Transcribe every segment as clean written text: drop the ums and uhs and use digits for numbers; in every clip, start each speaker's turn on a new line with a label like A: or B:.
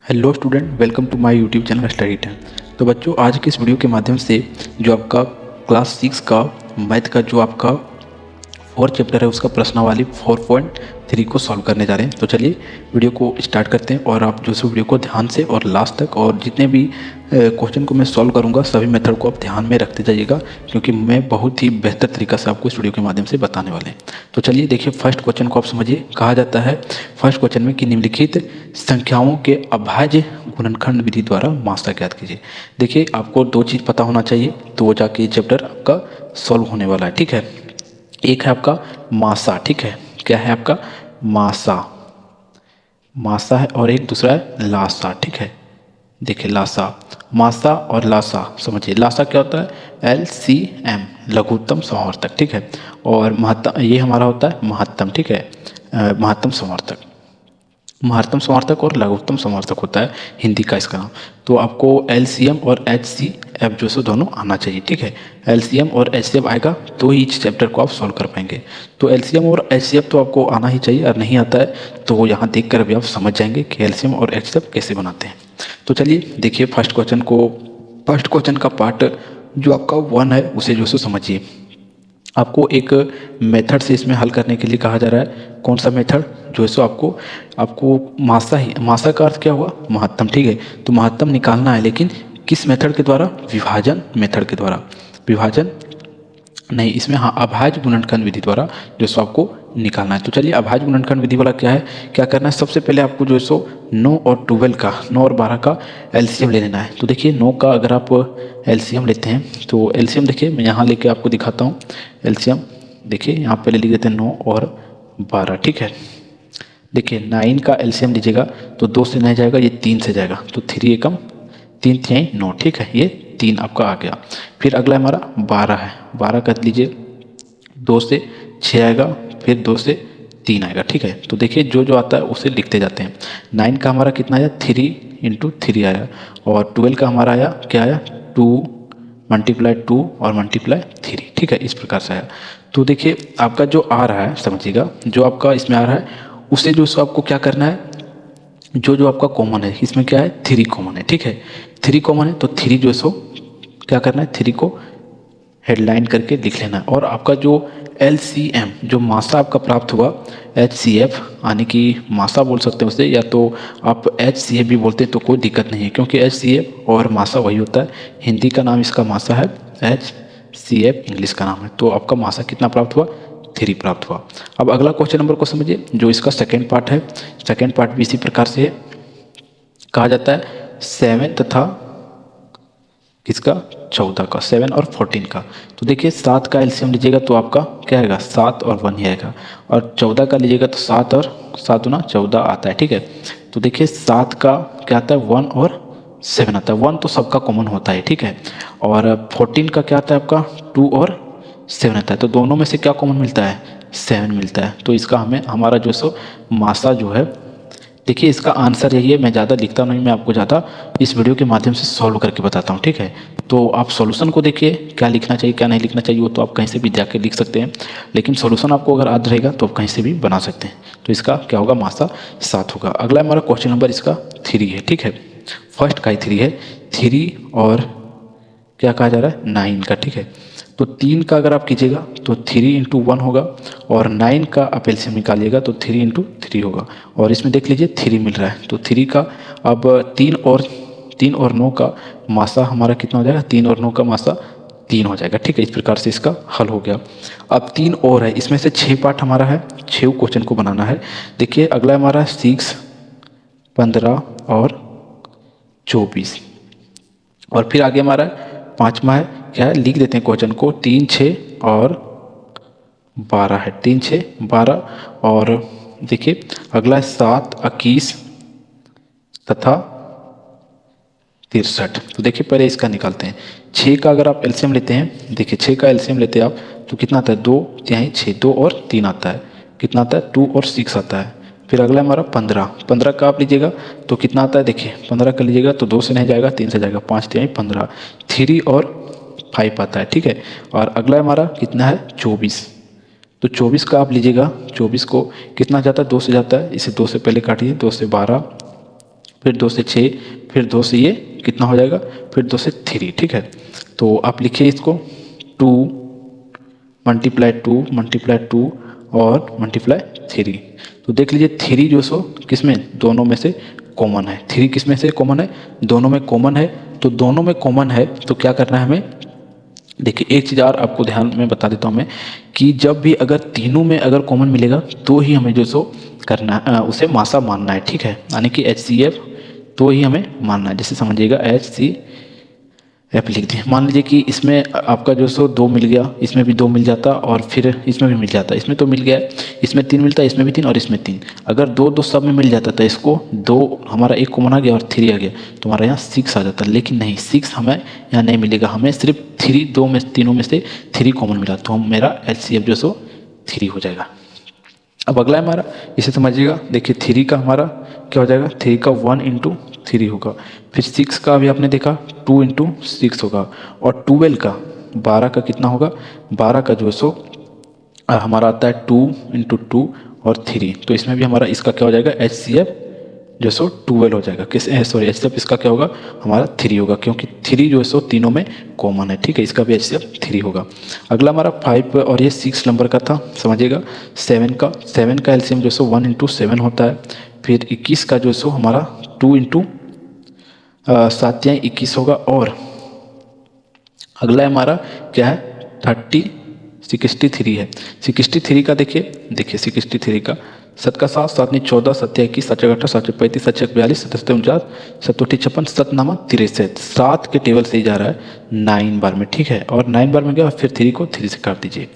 A: Hello student, welcome to my YouTube channel study time. तो बच्चों, आज के इस वीडियो के माध्यम से जो आपका क्लास 6 का मैथ का जो आपका 4 चैप्टर है उसका प्रश्नावली 4.3 को सॉल्व करने जा रहे हैं। तो चलिए वीडियो को स्टार्ट करते हैं और आप जो है वीडियो को ध्यान से और लास्ट तक, और जितने भी क्वेश्चन को मैं सॉल्व करूंगा सभी मेथड को आप ध्यान में रखते जाइएगा, क्योंकि मैं बहुत ही बेहतर तरीका से आपको इस वीडियो के माध्यम से बताने वाले हैं। तो चलिए देखिए, फर्स्ट क्वेश्चन को आप समझिए। कहा जाता है फर्स्ट क्वेश्चन में कि निम्नलिखित संख्याओं के अभाज्य गुणनखंड विधि द्वारा मात्रा ज्ञात कीजिए। देखिए, आपको दो चीज़ पता होना चाहिए, तो वो जाके ये चैप्टर आपका सॉल्व होने वाला है। ठीक है, एक है आपका मासा, ठीक है, क्या है आपका मासा, मासा है, और एक दूसरा है लासा। ठीक है, देखिए लासा, मासा और लासा समझिए। लासा क्या होता है? LCM, लघुत्तम समवर्तक। ठीक है, और महत्तम ये हमारा होता है महत्तम। ठीक है, महत्तम समवर्तक, महत्तम समर्थक और लघुत्तम समर्थक होता है हिंदी का इसका नाम। तो आपको LCM और HCF जो सो दोनों आना चाहिए। ठीक है, LCM और HCF आएगा तो ही इस चैप्टर को आप सॉल्व कर पाएंगे। तो LCM और HCF तो आपको आना ही चाहिए, और नहीं आता है तो यहाँ देख कर भी आप समझ जाएंगे कि LCM और HCF कैसे बनाते हैं। तो चलिए देखिए फर्स्ट क्वेश्चन का पार्ट जो आपका 1 है उसे जो सो समझिए। आपको एक मेथड से इसमें हल करने के लिए कहा जा रहा है। कौन सा मेथड? जो है सो आपको मासा का अर्थ क्या हुआ? महत्तम। ठीक है, तो महत्तम निकालना है, लेकिन किस मेथड के द्वारा? विभाजन मेथड के द्वारा। विभाजन नहीं, इसमें हाँ अभाज्य गुणनखंड विधि द्वारा जो सो आपको निकालना है। तो चलिए, अभाज्य गुणनखंड विधि वाला क्या है, क्या करना है? सबसे पहले आपको जो है सो 9 और 12 का, 9 और 12 का LCM ले लेना है। तो देखिए 9 का अगर आप LCM लेते हैं तो LCM देखिए मैं यहाँ लेके आपको दिखाता हूँ। LCM देखिए यहाँ पहले लिख देते हैं 9 और 12। ठीक है, देखिए 9 का LCM लीजिएगा तो 2 से नहीं जाएगा, ये 3 से जाएगा, तो 3 एकम 3 3 9। ठीक है, ये 3 आपका आ गया। फिर अगला हमारा 12 है, 12 कर लीजिए, 2 से 6 आएगा, फिर 2 से 3 आएगा। ठीक है, तो देखिए जो जो आता है उसे लिखते जाते हैं। 9 का हमारा कितना आया? 3 × 3 आया, और 12 का हमारा आया क्या आया? 2 × 2 और × 3। ठीक है, इस प्रकार से आया। तो देखिए आपका जो आ रहा है, समझिएगा, जो आपका इसमें आ रहा है उसे जो सो आपको क्या करना है, जो जो आपका कॉमन है इसमें क्या है? 3 कॉमन है। ठीक है, 3 कॉमन है तो 3 जो सो क्या करना है? 3 को हेडलाइन करके लिख लेना है। और आपका जो LCM जो मासा आपका प्राप्त हुआ, HCF यानी कि मासा बोल सकते हैं उसे, या तो आप HCF भी बोलते हैं तो कोई दिक्कत नहीं है, क्योंकि HCF और मासा वही होता है। हिंदी का नाम इसका मासा है, HCF इंग्लिश का नाम है। तो आपका मासा कितना प्राप्त हुआ? 3 प्राप्त हुआ। अब अगला क्वेश्चन नंबर को समझिए, जो इसका सेकेंड पार्ट है। सेकेंड पार्ट भी इसी प्रकार से है। कहा जाता है 7 तथा किसका? 14 का, 7 और 14 का। तो देखिए 7 का LCM लीजिएगा तो आपका क्या आएगा? 7 और 1 ही आएगा, और 14 का लीजिएगा तो 7 और 7 × 14 आता है। ठीक है, तो देखिए 7 का क्या आता है? 1 और 7 आता है। 1 तो सबका कॉमन होता है। ठीक है, और 14 का क्या आता है आपका? 2 और 7 आता है। तो दोनों में से क्या कॉमन मिलता है? 7 मिलता है। तो इसका हमारा जो सो मासा जो है, देखिए इसका आंसर यही है। मैं ज़्यादा लिखता नहीं, मैं आपको ज़्यादा इस वीडियो के माध्यम से सॉल्व करके बताता हूँ। ठीक है, तो आप सॉल्यूशन को देखिए, क्या लिखना चाहिए क्या नहीं लिखना चाहिए वो तो आप कहीं से भी जाके लिख सकते हैं, लेकिन सॉल्यूशन आपको अगर याद रहेगा तो आप कहीं से भी बना सकते हैं। तो इसका क्या होगा? मासा 7 होगा। अगला हमारा क्वेश्चन नंबर इसका 3 है। ठीक है, फर्स्ट का ही 3 है। 3 और क्या कहा जा रहा है? 9 का। ठीक है, तो 3 का अगर आप कीजिएगा तो 3 × 1 होगा, और 9 का आप LCM निकालिएगा तो 3 × 3 होगा, और इसमें देख लीजिए 3 मिल रहा है। तो 3 का अब 3 और 9 का मासा हमारा कितना हो जाएगा? 3 और 9 का मासा 3 हो जाएगा। ठीक है, इस प्रकार से इसका हल हो गया। अब 3 और है, इसमें से 6 पार्ट हमारा है, 6 क्वेश्चन को बनाना है। देखिए अगला हमारा 6, 15 और 24, और फिर आगे हमारा 5वां है, क्या है? लिख देते हैं क्वेश्चन को। 3, 6 और 12 है। 3, 6, 12, और देखिए अगला 7, 21 तथा 63। तो देखिए पहले इसका निकालते हैं। 6 का अगर आप LCM लेते हैं, देखिए 6 का LCM लेते हैं आप तो कितना आता है? 2 तिहाई 6, 2 और 3 आता है। कितना आता है? 2 और 6 आता है। फिर अगला हमारा 15, 15 का आप लीजिएगा तो कितना आता है? देखिए 15 का लीजिएगा तो 2 से नहीं जाएगा, 3 से जाएगा, 5 तिहाई 15, 3 और 5 आता है। ठीक है, और अगला हमारा कितना है? 24। तो 24 का आप लीजिएगा, 24 को कितना जाता है? 2 से जाता है, इसे 2 से पहले काटिए, 2 से 12 फिर 2 से 6, फिर 2 से ये कितना हो जाएगा, फिर 2 से 3, ठीक है। तो आप लिखिए इसको 2 मल्टीप्लाई 2 और मल्टीप्लाई 3। तो देख लीजिए 3 जो सो किस में, दोनों में से कॉमन है। 3 किस में से कॉमन है, दोनों में कॉमन है। तो दोनों में कॉमन है तो क्या करना है हमें, देखिए एक चीज़ और आपको ध्यान में बता देता हूँ मैं कि जब भी अगर तीनों में अगर कॉमन मिलेगा तो ही हमें जो सो करना उसे मासा मानना है, ठीक है। यानी कि HCF तो ही हमें मानना है। जैसे समझिएगा HCF लिख दें, मान लीजिए कि इसमें आपका जो सो 2 मिल गया, इसमें भी 2 मिल जाता और फिर इसमें भी मिल जाता। इसमें तो मिल गया, इसमें 3 मिलता, इसमें भी 3 और इसमें 3। अगर 2 सब में मिल जाता तो इसको 2 हमारा एक कॉमन आ गया और 3 आ गया तो हमारा यहाँ 6 आ जाता। लेकिन नहीं, 6 हमें यहाँ नहीं मिलेगा, हमें सिर्फ 3, तीनों में से 3 कॉमन मिला तो हम मेरा HCF जो सो 3 हो जाएगा। अब अगला है हमारा, इसे समझिएगा। देखिए 3 का हमारा क्या हो जाएगा, 3 का 1 इंटू 3 होगा। फिर 6 का अभी आपने देखा 2 इंटू 6 होगा। और 12 का 12 का कितना होगा, 12 का जो सो हमारा आता है 2 इंटू 2 और 3। तो इसमें भी हमारा इसका क्या हो जाएगा, HCF जो सो 12 हो जाएगा। किस सॉरी HCF इसका क्या होगा, हमारा 3 होगा, क्योंकि 3 जो सो तीनों में कॉमन है, ठीक है। इसका भी HCF 3 होगा। अगला हमारा 5 और ये 6 नंबर का था, समझिएगा। 7 का LCM जो सो 1 इंटू 7 होता है। फिर 21 का जो सो हमारा 2 इंटू 7 या 21 होगा। और अगला हमारा क्या है, 63 है। 63 का देखिए 63 का 7 का 7, 7 नहीं 14, 7 21, 7 18, 7 35, 7 42, 7 49, 7 56, 7 नामा 63। 7 के टेबल से ही जा रहा है 9 बार में, ठीक है। और 9 बार में गया, फिर 3 को 3 से काट दीजिए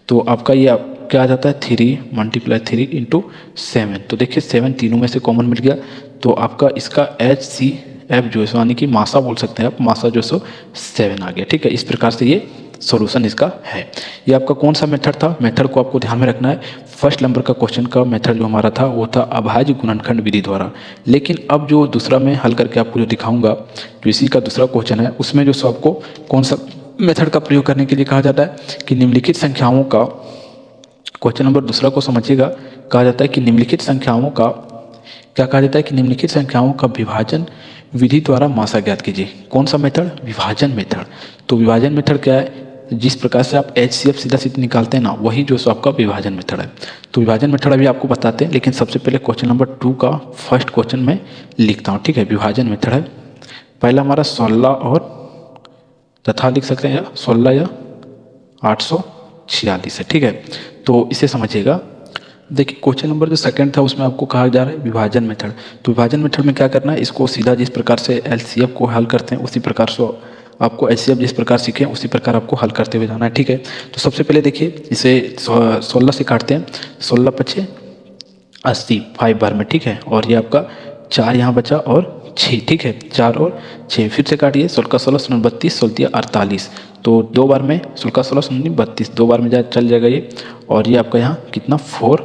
A: तो आपका ये क्या आ जाता है, 3 मल्टीप्लाई 3 इंटू 7। तो देखिए 7 तीनों में से कॉमन मिल गया तो आपका इसका HCF जो है यानी कि मासा बोल सकते हैं आप, मासा जो सो 7 आ गया, ठीक है। इस प्रकार से ये सॉल्यूशन इसका है। ये आपका कौन सा मेथड था, मेथड को आपको ध्यान में रखना है। फर्स्ट नंबर का क्वेश्चन का मेथड जो हमारा था वो था अभाज्य गुणनखंड विधि द्वारा। लेकिन अब जो दूसरा मैं हल करके आपको जो दिखाऊंगा, जो इसी का दूसरा क्वेश्चन है, उसमें जो सो आपको कौन सा मेथड का प्रयोग करने के लिए कहा जाता है कि निम्नलिखित संख्याओं का, क्वेश्चन नंबर दूसरा को समझिएगा, कहा जाता है कि निम्नलिखित संख्याओं का क्या कहा जाता है कि निम्नलिखित संख्याओं का विभाजन विधि द्वारा मासा ज्ञात कीजिए। कौन सा मेथड, विभाजन मेथड। तो विभाजन मेथड क्या है, जिस प्रकार से आप HCF सीधा सीधा निकालते हैं ना, वही जो सो आपका विभाजन मेथड है। तो विभाजन मेथड अभी आपको बताते हैं, लेकिन सबसे पहले क्वेश्चन नंबर 2 का फर्स्ट क्वेश्चन में लिखता हूँ, ठीक है। विभाजन मेथड है, पहला हमारा 16 और तथा लिख सकते हैं, या 16 या 846 है, ठीक है। तो इसे समझिएगा। देखिए क्वेश्चन नंबर जो सेकंड था उसमें आपको कहा जा रहा है विभाजन मेथड। तो विभाजन मेथड में क्या करना है, इसको सीधा जिस प्रकार से LCF को हल करते हैं उसी प्रकार से आपको HCF जिस प्रकार सीखें उसी प्रकार आपको हल करते हुए जाना है, ठीक है। तो सबसे पहले देखिए इसे 16 से काटते हैं, 16 पचे 80 5 बार में, ठीक है। और ये आपका 4 यहाँ बचा और 6, ठीक है। 4 और 6 फिर से काटिए, 16 का 16 16 32 16 48, तो 2 बार में 16 का 16 16 32, 2 बार में चल जाएगा ये। और ये आपका यहाँ कितना 4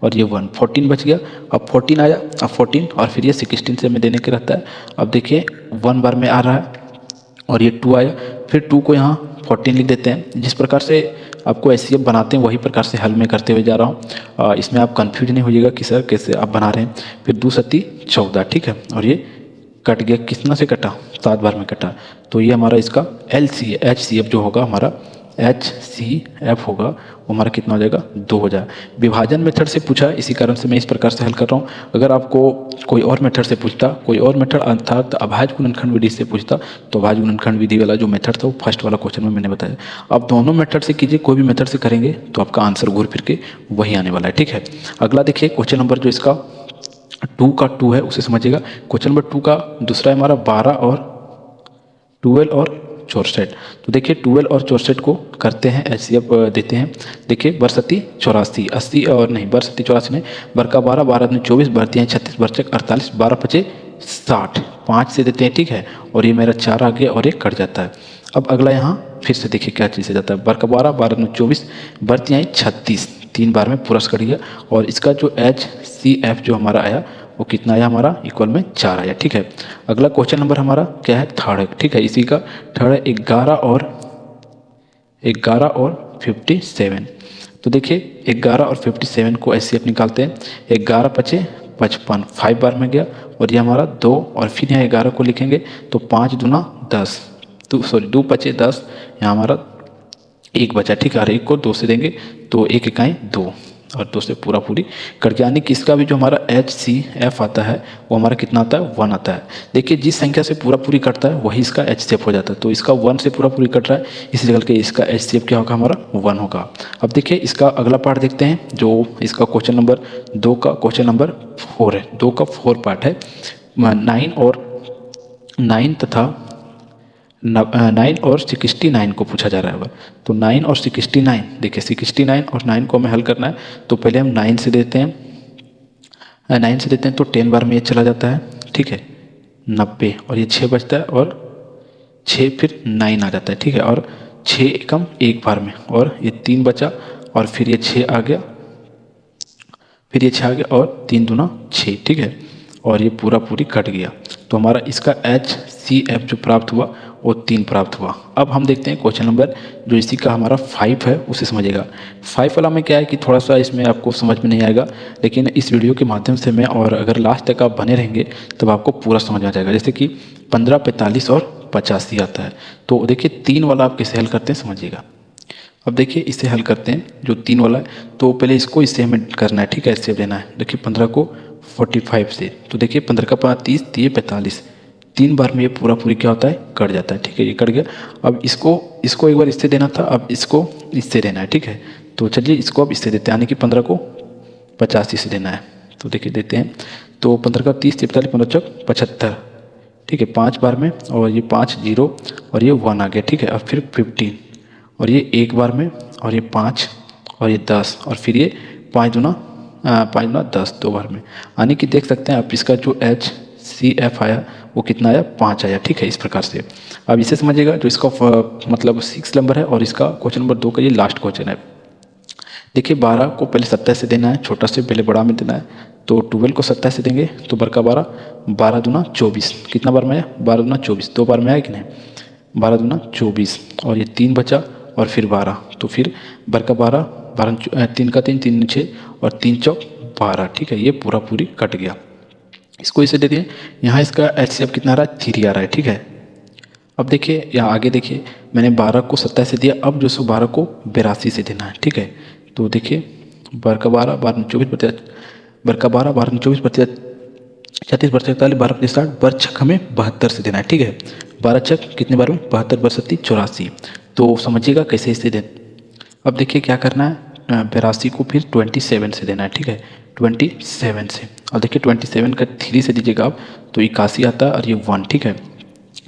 A: और ये 1, 14 बच गया। अब 14 आया, अब 14 और फिर ये 16 से हमें देने के रहता है। अब देखिए 1 बार में आ रहा है और ये 2 आया, फिर 2 को यहाँ 14 लिख देते हैं। जिस प्रकार से आपको HCF बनाते हैं वही प्रकार से हल में करते हुए जा रहा हूँ, इसमें आप कंफ्यूज नहीं होइएगा कि सर कैसे आप बना रहे हैं। फिर 2 सत्ती 14, ठीक है। और ये कट गया, कितना से कटा, 7 बार में कटा। तो ये हमारा इसका HCF जो होगा हमारा HCF होगा वो हमारा कितना हो जाएगा, 2 हो जाएगा। विभाजन मेथड से पूछा, इसी कारण से मैं इस प्रकार से हल कर रहा हूँ। अगर आपको कोई और मेथड से पूछता, कोई और मेथड अर्थात अभाज्य गुणनखंड विधि से पूछता, तो अभाज्य गुणनखंड विधि वाला जो मेथड था वो फर्स्ट वाला क्वेश्चन में मैंने बताया। अब दोनों मेथड से कीजिए, कोई भी मेथड से करेंगे तो आपका आंसर घूर फिर के वही आने वाला है, ठीक है। अगला देखिए क्वेश्चन नंबर जो इसका 2 का 2 है उसे समझिएगा। क्वेश्चन नंबर 2 का दूसरा है हमारा 12 और 12 और 64। तो देखिए 12 और 64 को करते हैं HCF देते हैं। देखिए बरसती 84 80 और नहीं बरसती 84 नहीं, बरका 12 12 में 24 बरतियाँ 36 बरचक 48 12 पचे 60, 5 से देते हैं, ठीक है। और ये मेरा 4 आ गया और ये कट जाता है। अब अगला यहाँ फिर से देखिए क्या चीज़ से जाता है, बरका 12 12 में 24 बरतियाँ 36, 3 बार में पूरा कट गया। और इसका जो HCF जो हमारा आया वो कितना आया हमारा, इक्वल में 4 आया, ठीक है। अगला क्वेश्चन नंबर हमारा क्या है, थर्ड है, ठीक है। इसी का थर्ड है 11 और 57। तो देखिए 11 और 57 को HCF निकालते हैं। 11 पचे 55, 5 बार में गया और ये हमारा 2 और फिर यहाँ 11 को लिखेंगे तो 5 दूना 10, तो सॉरी 2 बचे 10, यहाँ हमारा 1 बचा, ठीक है। और 1 को 2 से देंगे तो 1 इकाई 2 और 2 से पूरा पूरी कट गया, यानी कि इसका भी जो हमारा HCF आता है वो हमारा कितना आता है 1 आता है। देखिए जिस संख्या से पूरा पूरी कटता है वही इसका HCF हो जाता है, तो इसका 1 से पूरा पूरी कट रहा है, इसलिए करके इसका HCF क्या होगा हमारा 1 होगा। अब देखिए इसका अगला पार्ट देखते हैं, जो इसका क्वेश्चन नंबर 2 का क्वेश्चन नंबर 4 है। 2 का 4 पार्ट है, 9 तथा 9 और 69 को पूछा जा रहा है। तो 9 और 69, देखिए 69 और 9 को हमें हल करना है, तो पहले हम 9 से देते हैं, 9 से देते हैं तो 10 बार में ये चला जाता है, ठीक है 90, और ये 6 बचता है और 6 फिर 9 आ जाता है, ठीक है। और 6 एकम 1 बार में, और ये 3 बचा और फिर ये 6 आ गया, फिर ये 6 आ गया और 3 दूना 6, ठीक है। और ये पूरा पूरी कट गया, तो हमारा इसका HCF जो प्राप्त हुआ वो 3 प्राप्त हुआ। अब हम देखते हैं क्वेश्चन नंबर जो इसी का हमारा 5 है उसे समझिएगा। 5 वाला में क्या है कि थोड़ा सा इसमें आपको समझ में नहीं आएगा, लेकिन इस वीडियो के माध्यम से मैं, और अगर लास्ट तक आप बने रहेंगे तब आपको पूरा समझ में आ जाएगा। जैसे कि 15, 45 और 85 आता है, तो देखिए 3 वाला आप कैसे हल करते हैं समझिएगा। अब देखिए इसे हल करते हैं, जो 3 वाला है तो पहले इसको इससे हमें करना है, ठीक है, इससे लेना है। देखिए 15 को 45 से, तो देखिए 15 का 5 30, तो ये 45, 3 बार में ये पूरा पूरी क्या होता है कट जाता है, ठीक है, ये कट गया। अब इसको एक बार इससे देना था, अब इसको इससे देना है, ठीक है। तो चलिए इसको अब इससे देते हैं, यानी कि 15 को 85 से देना है। तो देखिए देते हैं, तो 15 का 30, 45, 15 चौक 75, ठीक है 5 बार में, और ये 5 0 और ये 1 आ गया, ठीक है। अब फिर 15 और ये 1 बार में, और ये 5 और ये 10 और फिर ये 5 दूना 10 2 बार में, यानी कि देख सकते हैं आप इसका जो HCF आया वो कितना आया 5 आया, ठीक है, इस प्रकार से। अब इसे समझिएगा, जो इसका मतलब 6 नंबर है और इसका क्वेश्चन नंबर 2 का ये लास्ट क्वेश्चन है। देखिए 12 को पहले 27 से देना है, छोटा से पहले बड़ा में देना है, तो 12 को 27 से देंगे तो बर का 12, 12 दूना 24, कितना बार में आया 12 दूना 24, 2 बार में आया कि नहीं, 12 दूना 24 और ये 3 बचा और फिर 12, तो फिर बर का 12, 3 का 3, 3 6 और 3 चौक 12, ठीक है, ये पूरा पूरी कट गया। इसको इसे दे दिए, यहाँ इसका HCF कितना आ रहा है 3 आ रहा है, ठीक है। अब देखिए यहाँ आगे देखिए, मैंने 12 को 27 से दिया, अब जो सो 12 को 82 से देना है, ठीक है। तो देखिए बर का 12, 12 24 बचे, बर का 12, 12 24 बचे 36 बचे 41, 12 25 60, बर छक हमें 72 से देना है, ठीक है। 12 छक कितने बार में 72, 32 84, तो समझिएगा कैसे इसे दें। अब देखिए क्या करना है, 82 को फिर 27 से देना है, ठीक है 27 से, और देखिए 27 का 3 से दीजिएगा आप तो 81 आता है, और ये 1, ठीक है,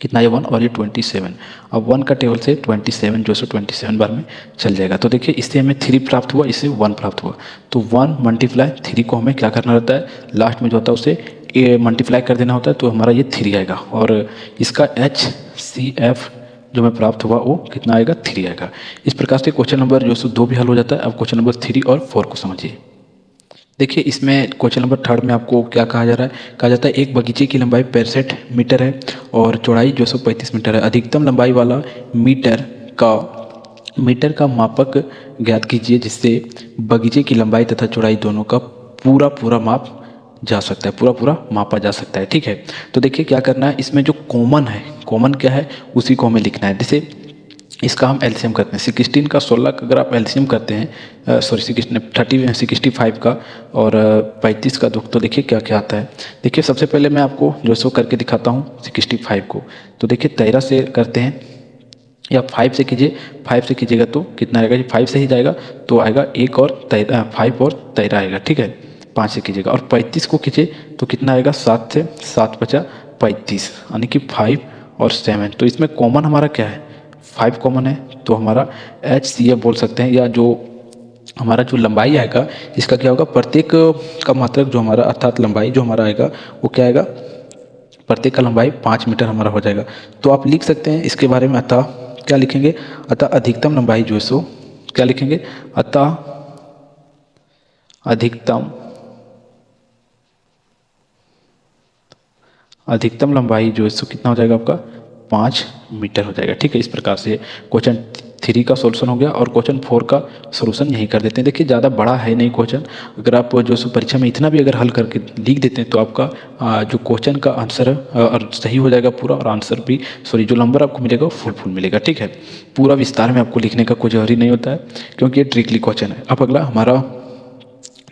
A: कितना ये 1 और ये 27, अब 1 का टेबल से 27 जो सो 27 बार में चल जाएगा। तो देखिए इससे हमें 3 प्राप्त हुआ, इससे 1 प्राप्त हुआ, तो 1 मल्टीप्लाई 3 को हमें क्या करना रहता है, लास्ट में जो होता है उसे मल्टीप्लाई कर देना होता है, तो हमारा ये 3 आएगा, और इसका HCF जो हमें प्राप्त हुआ वो कितना आएगा 3 आएगा। इस प्रकार से क्वेश्चन नंबर जो सो 2 भी हल हो जाता है। अब क्वेश्चन नंबर 3 और 4 को समझिए। देखिए इसमें क्वेश्चन नंबर 3 में आपको क्या कहा जा रहा है, कहा जाता है एक बगीचे की लंबाई 65 मीटर है और चौड़ाई जो सो 35 मीटर है। अधिकतम लंबाई वाला मीटर का मापक ज्ञात कीजिए जिससे बगीचे की लंबाई तथा चौड़ाई दोनों का पूरा माप जा सकता है, पूरा मापा जा सकता है, ठीक है। तो देखिए क्या करना है, इसमें जो कॉमन है, कॉमन क्या है उसी को हमें लिखना है। जैसे इसका हम एलसीएम करते हैं, 16 का 16 का अगर आप एलसीएम करते हैं, सॉरी 65 का और 35 का दुख, तो देखिए क्या क्या आता है। देखिए सबसे पहले मैं आपको जो सो करके दिखाता हूँ 65 को, तो देखिए 13 से करते हैं या 5 से कीजिए, 5 से कीजिएगा तो कितना आएगा, 5 से ही जाएगा तो आएगा 1 और 5 और 13 आएगा, ठीक है, 5 से कीजिएगा। और 35 को कीजिए तो कितना आएगा 7 से, 7 बचा 35, यानी कि 5 और 7। तो इसमें कॉमन हमारा क्या है 5 कॉमन है, तो हमारा HCF बोल सकते हैं, या जो हमारा जो लंबाई आएगा इसका क्या होगा, प्रत्येक का मात्रक जो हमारा अर्थात लंबाई जो हमारा आएगा वो क्या आएगा, प्रत्येक का लंबाई 5 मीटर हमारा हो जाएगा। तो आप लिख सकते हैं इसके बारे में, अतः क्या लिखेंगे, अतः अधिकतम लंबाई जो है सो क्या लिखेंगे, अतः अधिकतम लंबाई जो है सो कितना हो जाएगा आपका 5 मीटर हो जाएगा, ठीक है। इस प्रकार से क्वेश्चन 3 का सॉल्यूशन हो गया और क्वेश्चन 4 का सॉल्यूशन यहीं कर देते हैं। देखिए ज़्यादा बड़ा है नहीं क्वेश्चन, अगर आप जो सो परीक्षा में इतना भी अगर हल करके लिख देते हैं तो आपका जो क्वेश्चन का आंसर है और सही हो जाएगा पूरा, और आंसर भी सॉरी जो नंबर आपको मिलेगा वो फुल मिलेगा। ठीक है, पूरा विस्तार में आपको लिखने का कोई जरूरी नहीं होता है क्योंकि ये ट्रिकली क्वेश्चन है। अब अगला हमारा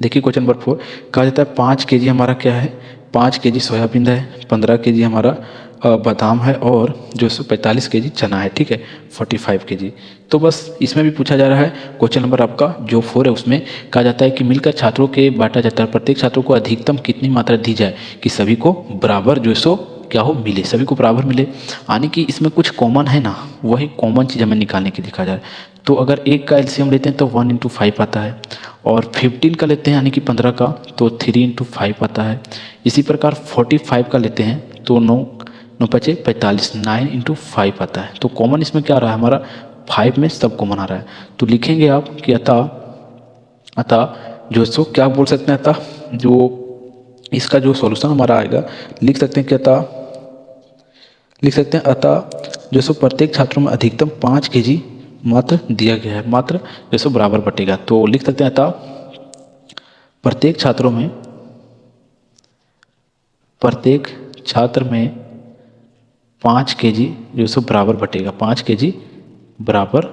A: देखिए क्वेश्चन नंबर 4 कहा जाता है 5 kg हमारा क्या है, 5 kg सोयाबीन है, 15 kg हमारा बादाम है और जो 45 kg चना है। ठीक है, 45 kg। तो बस इसमें भी पूछा जा रहा है क्वेश्चन नंबर आपका जो 4 है उसमें कहा जाता है कि मिलकर छात्रों के बांटा जाता है, प्रत्येक छात्रों को अधिकतम कितनी मात्रा दी जाए कि सभी को बराबर जो सो क्या हो मिले, सभी को बराबर मिले। यानी कि इसमें कुछ कॉमन है ना, वही कॉमन चीज़ हमें निकालने की दिखा जाए। तो अगर एक का एलसीएम लेते हैं तो 1 × 5 आता है, और 15 का लेते हैं यानी कि 15 का तो 3 × 5 आता है। इसी प्रकार 45 का लेते हैं तो 9 9 5 45 9 × 5 आता है। तो कॉमन इसमें क्या आ रहा है हमारा 5 में सब कॉमन आ रहा है। तो लिखेंगे आप कि अतः जो सो क्या बोल सकते हैं, अतः जो इसका जो सॉल्यूशन हमारा आएगा लिख सकते हैं कि अतः जो सो प्रत्येक छात्रों में अधिकतम 5 kg मात्र दिया गया है, मात्र जो सो बराबर बटेगा। तो लिख सकते हैं अतः प्रत्येक छात्र में 5 kg जो सो बराबर बटेगा, 5 kg बराबर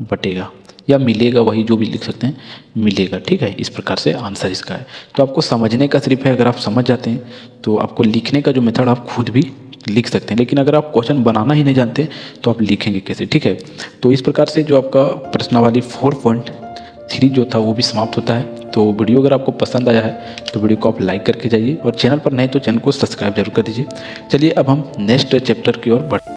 A: बटेगा या मिलेगा, वही जो भी लिख सकते हैं मिलेगा। ठीक है, इस प्रकार से आंसर इसका है। तो आपको समझने का सिर्फ है, अगर आप समझ जाते हैं तो आपको लिखने का जो मेथड आप खुद भी लिख सकते हैं, लेकिन अगर आप क्वेश्चन बनाना ही नहीं जानते तो आप लिखेंगे कैसे। ठीक है, तो इस प्रकार से जो आपका प्रश्नावली 4.3 जो था वो भी समाप्त होता है। तो वीडियो अगर आपको पसंद आया है तो वीडियो को आप लाइक करके जाइए, और चैनल पर नए तो चैनल को सब्सक्राइब जरूर कर दीजिए। चलिए अब हम नेक्स्ट चैप्टर की ओर बढ़